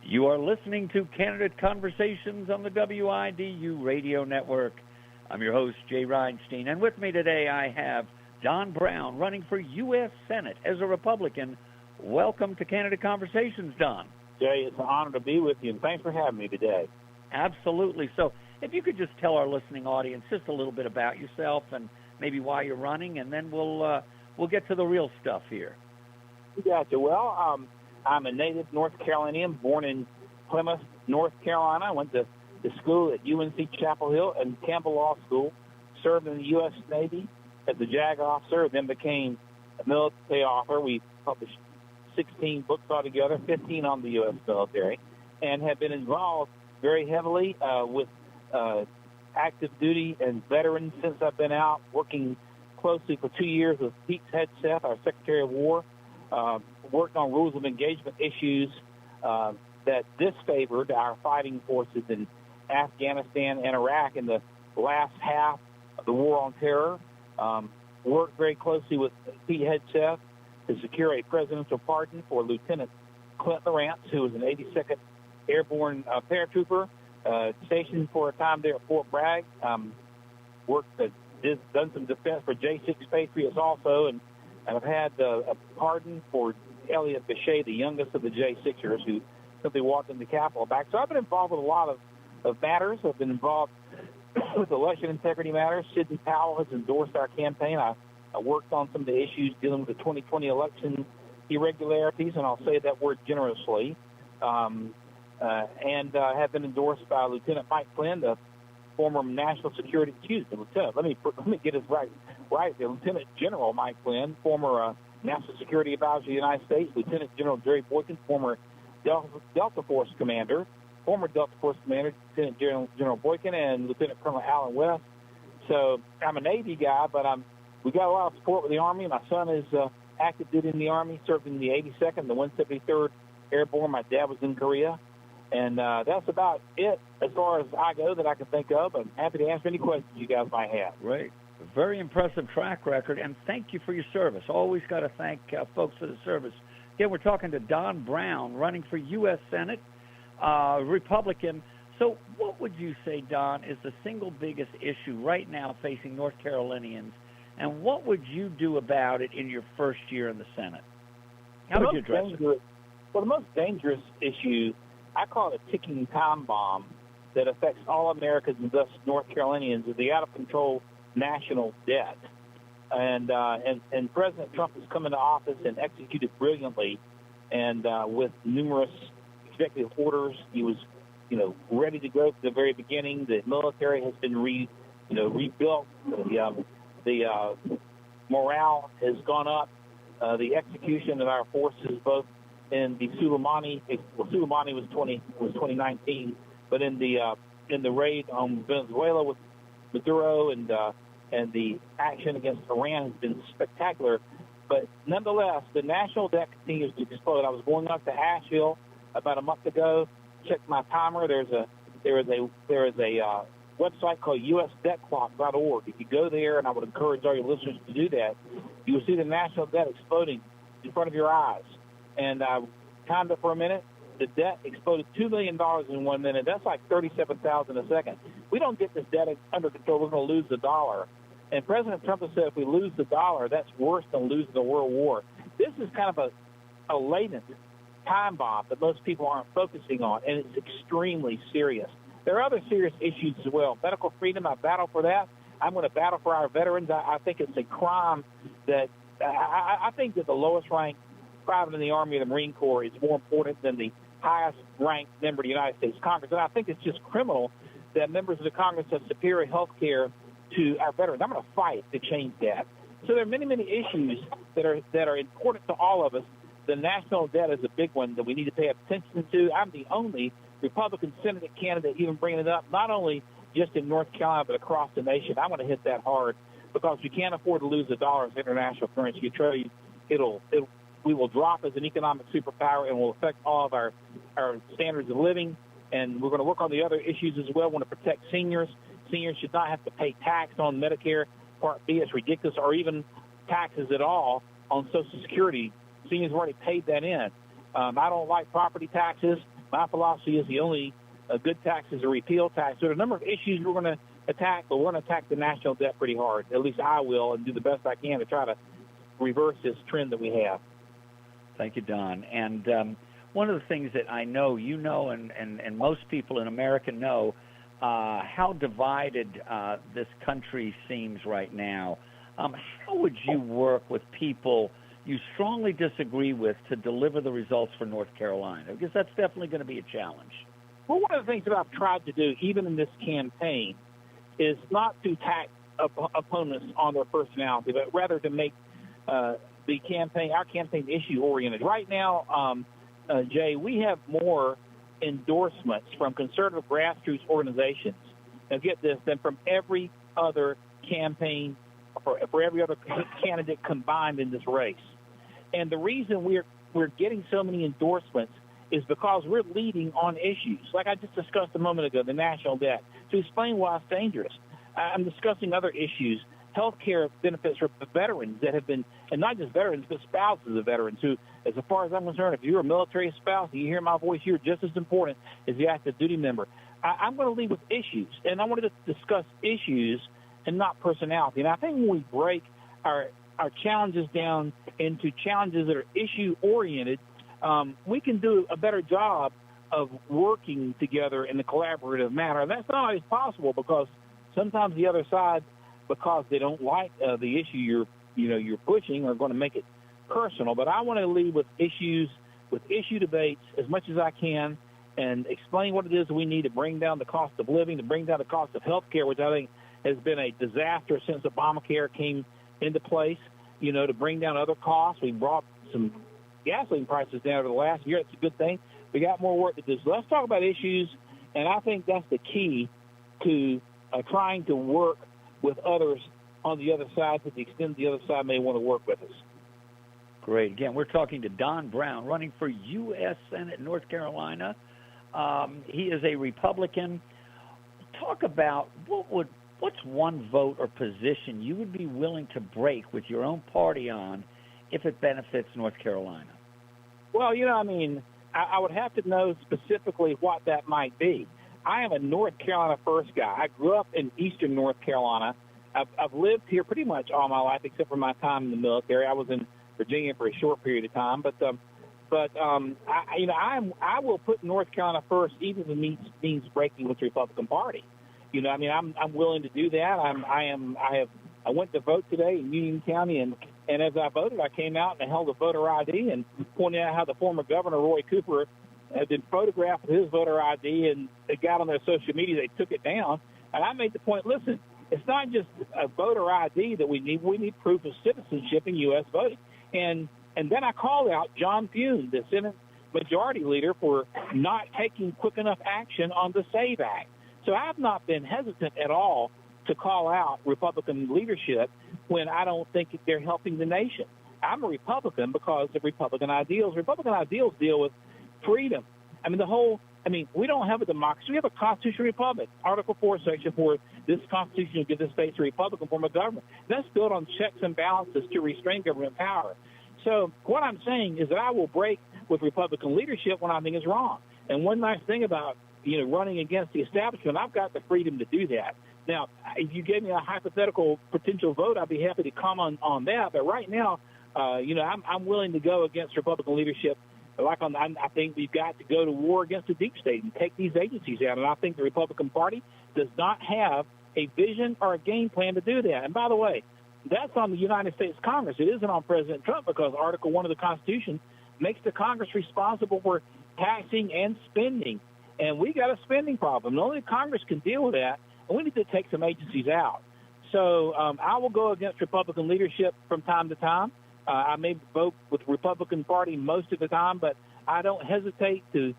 You are listening to Candidate Conversations on the WIDU radio network. I'm your host, Jay Reinstein, and with me today I have Don Brown running for U.S. Senate as a Republican. Welcome to Candidate Conversations, Don. Jay, it's an honor to be with you, and thanks for having me today. Absolutely. So if you could just tell our listening audience just a little bit about yourself and maybe why you're running, and then we'll get to the real stuff here. Gotcha. Well, I'm a native North Carolinian, born in Plymouth, North Carolina. I went to school at UNC Chapel Hill and Campbell Law School, served in the U.S. Navy as a JAG officer, then became a military author. We published 16 books altogether, 15 on the U.S. military, and have been involved very heavily with active duty and veterans since I've been out, working closely for 2 years with Pete Hegseth, our Secretary of War, worked on rules of engagement issues that disfavored our fighting forces in Afghanistan and Iraq in the last half of the War on Terror. Worked very closely with Pete Hegseth to secure a presidential pardon for Lieutenant Clint Lawrence, who was an 82nd Airborne paratrooper, stationed for a time there at Fort Bragg. Done some defense for J6 Patriots also, and I've had a pardon for Elliot Bechet, the youngest of the J6ers, who simply walked in the Capitol back. So I've been involved with a lot of matters. I've been involved with election integrity matters. Sidney Powell has endorsed our campaign. I worked on some of the issues dealing with the 2020 election irregularities, and I'll say that word generously, and have been endorsed by Lieutenant Mike Flynn, the former national security, Lieutenant, let me get this right, the Lieutenant General Mike Flynn, former National Security Advisor of the United States, Lieutenant General Jerry Boykin, former Delta Force Commander, Lieutenant General Boykin, and Lieutenant Colonel Alan West. So I'm a Navy guy, but we got a lot of support with the Army. My son is active duty in the Army, served in the 82nd, the 173rd Airborne. My dad was in Korea. And that's about it as far as I go that I can think of. I'm happy to answer any questions you guys might have. Great. Very impressive track record, and thank you for your service. Always got to thank folks for the service. Again, we're talking to Don Brown, running for U.S. Senate, Republican. So what would you say, Don, is the single biggest issue right now facing North Carolinians, and what would you do about it in your first year in the Senate? How would you address it? Well, the most dangerous issue, I call it a ticking time bomb that affects all Americans and thus North Carolinians, is the out-of-control national debt. And President Trump has come into office and executed brilliantly, and with numerous executive orders. He was, ready to go from the very beginning. The military has been rebuilt. The morale has gone up. The execution of our forces, both in the Soleimani was 2019, but in the raid on Venezuela with Maduro and the action against Iran has been spectacular. But nonetheless, the national debt continues to explode. I was going up to Asheville about a month ago. Checked my timer. There is a website called usdebtclock.org. If you go there, and I would encourage all your listeners to do that, you will see the national debt exploding in front of your eyes. And I timed it for a minute. The debt exploded $2 million in 1 minute. That's like $37,000 a second. We don't get this debt under control, we're going to lose the dollar. And President Trump has said if we lose the dollar, that's worse than losing the World War. This is kind of a latent time bomb that most people aren't focusing on, and it's extremely serious. There are other serious issues as well. Medical freedom, I battle for that. I'm going to battle for our veterans. I think it's a crime that I think that the lowest ranked private in the Army or the Marine Corps is more important than the highest-ranked member of the United States Congress. And I think it's just criminal that members of the Congress have superior health care to our veterans. I'm going to fight to change that. So there are many, many issues that are important to all of us. The national debt is a big one that we need to pay attention to. I'm the only Republican Senate candidate even bringing it up, not only just in North Carolina but across the nation. I'm going to hit that hard because we can't afford to lose the dollar as international currency. I tell you, we will drop as an economic superpower and will affect all of our standards of living. And we're going to work on the other issues as well. We want to protect seniors. Seniors should not have to pay tax on Medicare Part B. It's ridiculous, or even taxes at all on Social Security. Seniors have already paid that in. I don't like property taxes. My philosophy is the only good tax is a repeal tax. So there are a number of issues we're going to attack, but we're going to attack the national debt pretty hard. At least I will, and do the best I can to try to reverse this trend that we have. Thank you, Don. And one of the things that I know you know and most people in America know, how divided this country seems right now. How would you work with people you strongly disagree with to deliver the results for North Carolina? Because that's definitely going to be a challenge. Well, one of the things that I've tried to do, even in this campaign, is not to attack opponents on their personality, but rather to make our campaign issue-oriented. Right now, Jay, we have more endorsements from conservative grassroots organizations, now get this, than from every other campaign, for every other candidate combined in this race. And the reason we're getting so many endorsements is because we're leading on issues, like I just discussed a moment ago, the national debt, to explain why it's dangerous. I'm discussing other issues, health care benefits for veterans that have been, and not just veterans, but spouses of veterans who, as far as I'm concerned, if you're a military spouse and you hear my voice, you're just as important as the active duty member. I'm going to lead with issues, and I wanted to discuss issues and not personality. And I think when we break our challenges down into challenges that are issue-oriented, we can do a better job of working together in a collaborative manner. And that's not always possible because sometimes the other side, because they don't like the issue you're pushing, are going to make it personal. But I want to lead with issues, with issue debates as much as I can, and explain what it is we need to bring down the cost of living, to bring down the cost of health care, which I think has been a disaster since Obamacare came into place, to bring down other costs. We brought some gasoline prices down over the last year. It's a good thing. We got more work to do. So let's talk about issues, and I think that's the key to trying to work with others on the other side to the extent the other side may want to work with us. Great. Again, we're talking to Don Brown, running for U.S. Senate, North Carolina. He is a Republican. Talk about what's one vote or position you would be willing to break with your own party on if it benefits North Carolina? Well, I would have to know specifically what that might be. I am a North Carolina first guy. I grew up in eastern North Carolina. I've lived here pretty much all my life except for my time in the military. I was in Virginia for a short period of time, I will put North Carolina first, even if it means breaking with the Republican Party. I'm willing to do that. I went to vote today in Union County, and as I voted, I came out and held a voter ID and pointed out how the former governor, Roy Cooper, had been photographed with his voter ID, and it got on their social media. They took it down. And I made the point, listen, it's not just a voter ID that we need. We need proof of citizenship in U.S. voting. And then I called out John Thune, the Senate Majority Leader, for not taking quick enough action on the SAVE Act. So I've not been hesitant at all to call out Republican leadership when I don't think they're helping the nation. I'm a Republican because of Republican ideals. Republican ideals deal with freedom. We don't have a democracy. We have a constitutional republic. Article 4, Section 4, this Constitution will give the states a Republican form of government. That's built on checks and balances to restrain government power. So what I'm saying is that I will break with Republican leadership when I think it's wrong. And one nice thing about running against the establishment, I've got the freedom to do that. Now, if you gave me a hypothetical potential vote, I'd be happy to comment on that. But right now, I'm willing to go against Republican leadership. I think we've got to go to war against the deep state and take these agencies out. And I think the Republican Party does not have a vision or a game plan to do that. And by the way, that's on the United States Congress. It isn't on President Trump because Article 1 of the Constitution makes the Congress responsible for taxing and spending. And we got a spending problem. And only Congress can deal with that. And we need to take some agencies out. So I will go against Republican leadership from time to time. I may vote with the Republican Party most of the time, but I don't hesitate to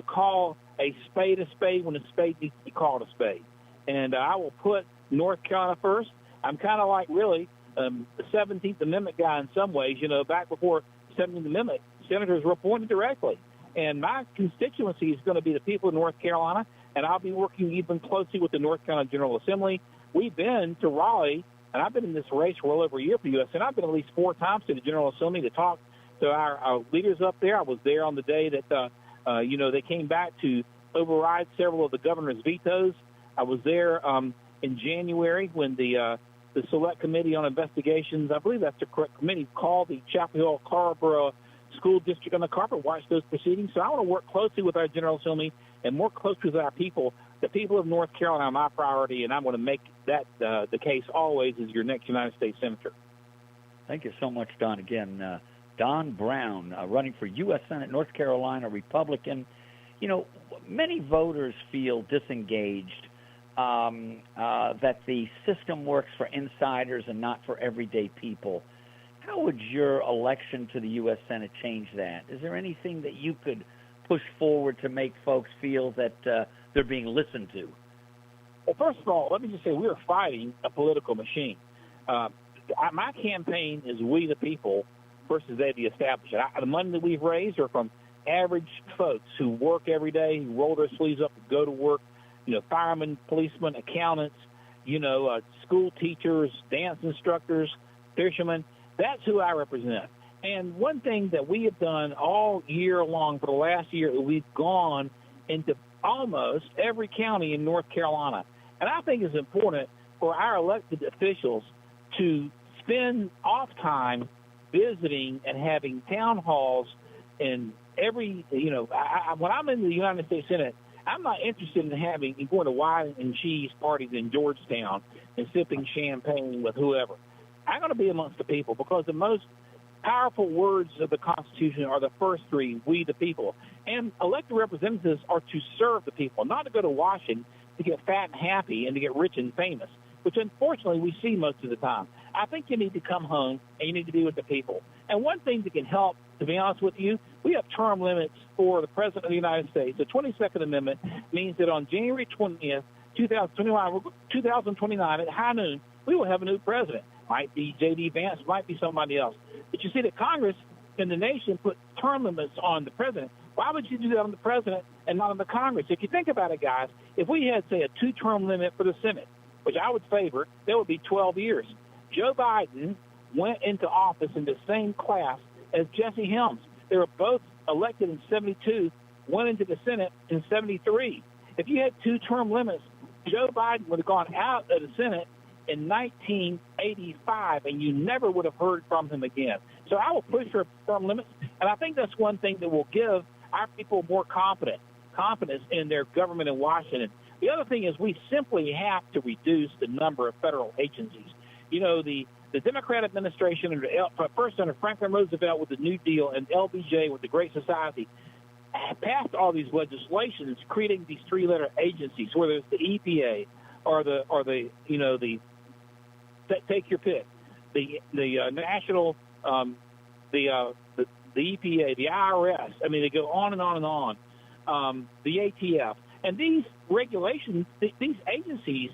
call a spade when a spade needs to be called a spade. And I will put North Carolina first. I'm kind of like really the 17th Amendment guy in some ways. Back before the 17th Amendment, senators were appointed directly. And my constituency is going to be the people of North Carolina, and I'll be working even closely with the North Carolina General Assembly. We've been to Raleigh, and I've been in this race for well over a year for U.S., and I've been at least 4 times to the General Assembly to talk to our leaders up there. I was there on the day that They came back to override several of the governor's vetoes. I was there in January when the Select Committee on Investigations, I believe that's the correct committee, called the Chapel Hill Carrboro School District on the carpet, watched those proceedings. So I want to work closely with our General Assembly and more closely with our people. The people of North Carolina are my priority, and I'm going to make that the case always as your next United States Senator. Thank you so much, Don. Again, Don Brown, running for U.S. Senate, North Carolina, Republican. Many voters feel disengaged, that the system works for insiders and not for everyday people. How would your election to the U.S. Senate change that? Is there anything that you could push forward to make folks feel that they're being listened to? Well, first of all, let me just say we're fighting a political machine. My campaign is we the people versus they the establishment. The money that we've raised are from average folks who work every day, who roll their sleeves up and go to work, firemen, policemen, accountants, school teachers, dance instructors, fishermen. That's who I represent. And one thing that we have done all year long for the last year, we've gone into almost every county in North Carolina. And I think it's important for our elected officials to spend off time visiting and having town halls in every, when I'm in the United States Senate, I'm not interested in going to wine and cheese parties in Georgetown and sipping champagne with whoever. I'm going to be amongst the people because the most powerful words of the Constitution are the first three, we the people. And elected representatives are to serve the people, not to go to Washington to get fat and happy and to get rich and famous, which unfortunately we see most of the time. I think you need to come home and you need to be with the people. And one thing that can help, to be honest with you, we have term limits for the President of the United States. The 22nd Amendment means that on January 20th, 2029 at high noon, we will have a new president. Might be J.D. Vance, might be somebody else. But you see that Congress and the nation put term limits on the president. Why would you do that on the president and not on the Congress? If you think about it, guys, if we had, say, a two-term limit for the Senate, which I would favor, that would be 12 years. Joe Biden went into office in the same class as Jesse Helms. They were both elected in 72, went into the Senate in 73. If you had two-term limits, Joe Biden would have gone out of the Senate in 1985, and you never would have heard from him again. So I will push for term limits, and I think that's one thing that will give our people more confidence in their government in Washington. The other thing is we simply have to reduce the number of federal agencies. The Democrat administration, first under Franklin Roosevelt with the New Deal and LBJ with the Great Society, passed all these legislations creating these three-letter agencies, whether it's the EPA or the take your pick, the national, the EPA, the IRS. I mean, they go on and on and on. The ATF. And these regulations, these agencies,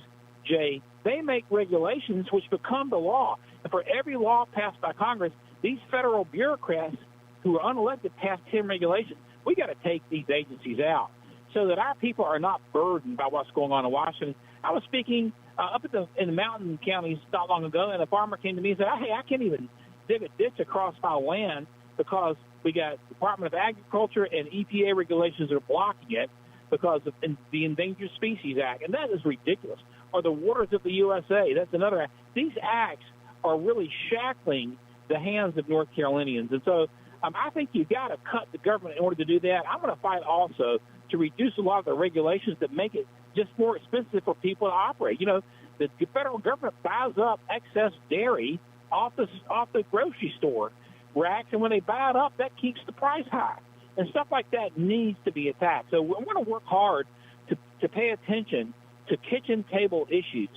Jay, they make regulations which become the law. And for every law passed by Congress, these federal bureaucrats who are unelected pass 10 regulations. We got to take these agencies out so that our people are not burdened by what's going on in Washington. I was speaking up in the mountain counties not long ago, and a farmer came to me and said, hey, I can't even dig a ditch across my land because we got Department of Agriculture and EPA regulations that are blocking it because of the Endangered Species Act, and that is ridiculous. Or the Waters of the USA, that's another act. These acts are really shackling the hands of North Carolinians. And so I think you've got to cut the government in order to do that. I'm going to fight also to reduce a lot of the regulations that make it just more expensive for people to operate. The federal government buys up excess dairy off the grocery store racks, and when they buy it up, that keeps the price high. And stuff like that needs to be attacked. So I'm going to work hard to pay attention to kitchen table issues.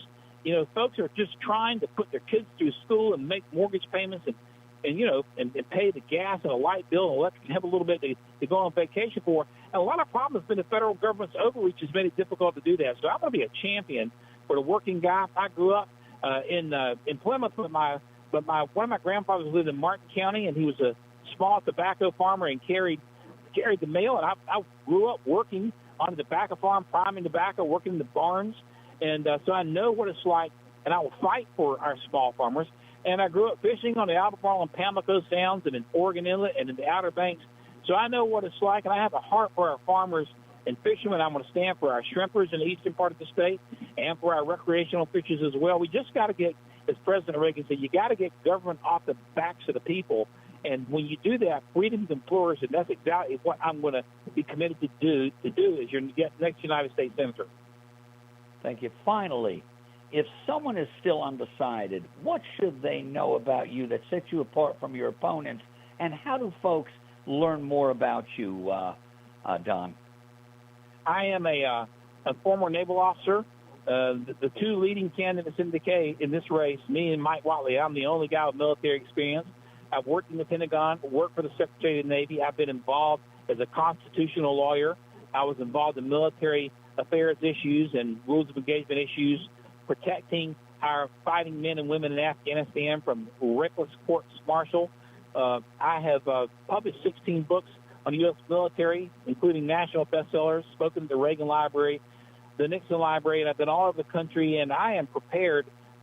Folks are just trying to put their kids through school and make mortgage payments and pay the gas and a light bill and electric and have a little bit to go on vacation for. And a lot of problems have been the federal government's overreach has made it difficult to do that. So I'm going to be a champion for the working guy. I grew up in Plymouth, but one of my grandfathers lived in Martin County, and he was a small tobacco farmer and carried the mail. And I grew up working on the tobacco farm, priming tobacco, working in the barns. And so I know what it's like, and I will fight for our small farmers. And I grew up fishing on the Albemarle and Pamlico Sounds and in Oregon Inlet and in the Outer Banks. So I know what it's like, and I have a heart for our farmers and fishermen. I'm going to stand for our shrimpers in the eastern part of the state and for our recreational fishers as well. We just got to get, as President Reagan said, you got to get government off the backs of the people. And when you do that, freedom can flourish, and that's exactly what I'm going to be committed to do as your next United States Senator. Thank you. Finally, if someone is still undecided, what should they know about you that sets you apart from your opponents, and how do folks learn more about you, Don? I am a former naval officer. The two leading candidates in this race, me and Mike Watley, I'm the only guy with military experience. I've worked in the Pentagon, worked for the Secretary of the Navy. I've been involved as a constitutional lawyer. I was involved in military affairs issues and rules of engagement issues, protecting our fighting men and women in Afghanistan from reckless courts-martial. I have published 16 books on the U.S. military, including national bestsellers, spoken at the Reagan Library, the Nixon Library, and I've been all over the country, and I am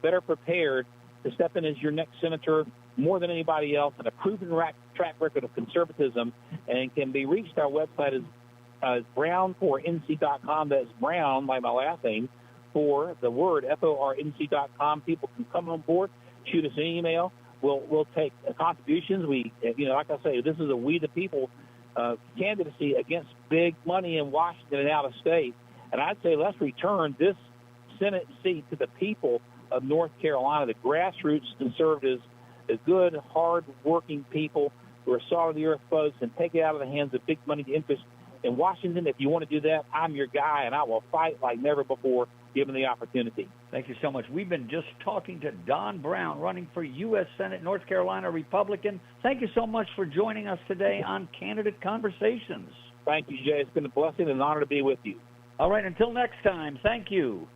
better prepared to step in as your next senator more than anybody else, and a proven track record of conservatism, and can be reached. Our website is brown4nc.com. That's Brown, like my last name, for the word, FORNC.com. People can come on board, shoot us an email. We'll take contributions. Like I say, this is a We the People candidacy against big money in Washington and out of state. And I'd say let's return this Senate seat to the people of North Carolina, the grassroots conservatives, the good, hard-working people who are solid-earth folks, and take it out of the hands of big money interests in Washington. If you want to do that, I'm your guy, and I will fight like never before, given the opportunity. Thank you so much. We've been just talking to Don Brown, running for U.S. Senate, North Carolina Republican. Thank you so much for joining us today on Candidate Conversations. Thank you, Jay. It's been a blessing and an honor to be with you. All right, until next time, thank you.